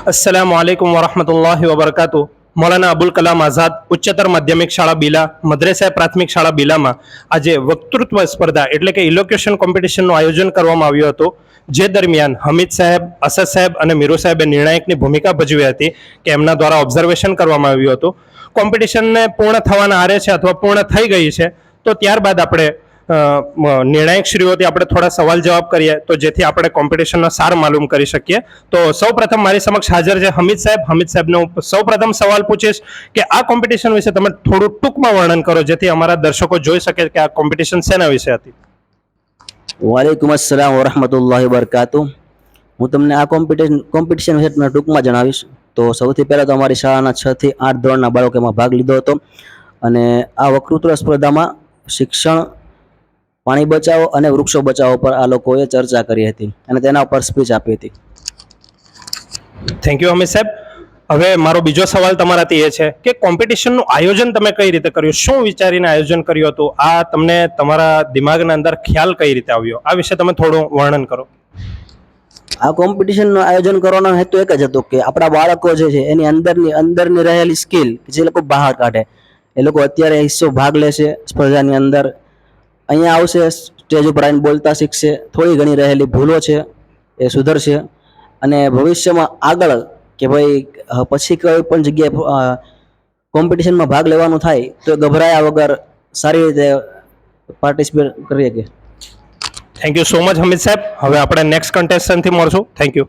अस्सलाम वालेकुम वरहमतुल्लाहि वबरकातुह। मौलाना अबुल कलाम आज़ाद उच्चतर माध्यमिक शाळा બીલા મદ્રેસા પ્રાથમિક શાળા બીલામાં આજે વક્તૃત્વ સ્પર્ધા એટલે કે ઇલોક્યુશન કોમ્પિટિશનનું આયોજન કરવામાં આવ્યું હતું, જે દરમિયાન હમીદ સાહેબ, અસદ સાહેબ અને મીરુ સાહેબે નિર્ણાયકની ભૂમિકા ભજવી હતી કે એમના દ્વારા ઓબ્ઝર્વેશન કરવામાં આવ્યું હતું. કોમ્પિટિશનને પૂર્ણ થવાના આરે છે અથવા પૂર્ણ થઈ ગઈ છે, તો ત્યારબાદ આપણે નિર્ણાયક શ્રીઓથી આપણે થોડા સવાલ જવાબ કરીએ તો જેથી આપણે કોમ્પિટિશનનો સાર માલુમ કરી શકીએ. તો સૌપ્રથમ મારી સમક્ષ હાજર છે હમીદ સાહેબ. હમીદ સાહેબનો સૌપ્રથમ સવાલ પૂછીશ કે આ કોમ્પિટિશન વિશે તમે થોડું ટૂંકમાં વર્ણન કરો જેથી અમારા દર્શકો જોઈ શકે કે આ કોમ્પિટિશન શેના વિશે હતી. વાલેકુમ અસલામ વરહમતુલ્લાહિ વબરકાતુહ. હું તમને આ કોમ્પિટિશન વિશે ટૂંકમાં જણાવીશ. તો સૌથી પહેલાં તો અમારી શાળાના 6 થી 8 ધોરણના બાળકો એમાં ભાગ લીધો હતો અને આ વક્તૃત્વ સ્પર્ધામાં શિક્ષણ, પાણી બચાવો અને વૃક્ષો બચાવો પર આ લોકોએ ચર્ચા કરી હતી અને તેના ઉપર સ્પીચ આપી હતી. થેન્ક યુ હમીદ સાહેબ. હવે મારો બીજો સવાલ તમારાથી એ છે કે કોમ્પિટિશનનું આયોજન તમે કઈ રીતે કર્યું, શું વિચારીને આયોજન કર્યું હતું, આ તમને તમારા દિમાગના અંદર ખ્યાલ કઈ રીતે આવ્યો, આ વિશે તમે થોડું વર્ણન કરો. આ કોમ્પિટિશનનું આયોજન કરવાનો હેતુ એક જ હતો કે આપણા બાળકો જે છે એની અંદરની રહેલી સ્કિલ જે લોકો બહાર કાઢે, એ લોકો અત્યારે ભાગ લેશે સ્પર્ધાની અંદર, અહીંયા આવશે, સ્ટેજ ઉપર આવીને બોલતા શીખશે, થોડી ઘણી રહેલી ભૂલો છે એ સુધરશે અને ભવિષ્યમાં આગળ કે ભાઈ પછી કોઈ પણ જગ્યાએ કોમ્પિટિશનમાં ભાગ લેવાનું થાય તો ગભરાયા વગર સારી રીતે પાર્ટિસિપેટ કરી શકે. Thank you so much Hamid સાહેબ. હવે આપણે નેક્સ્ટ કન્ટેસ્ટન્ટથી મળશું. Thank you.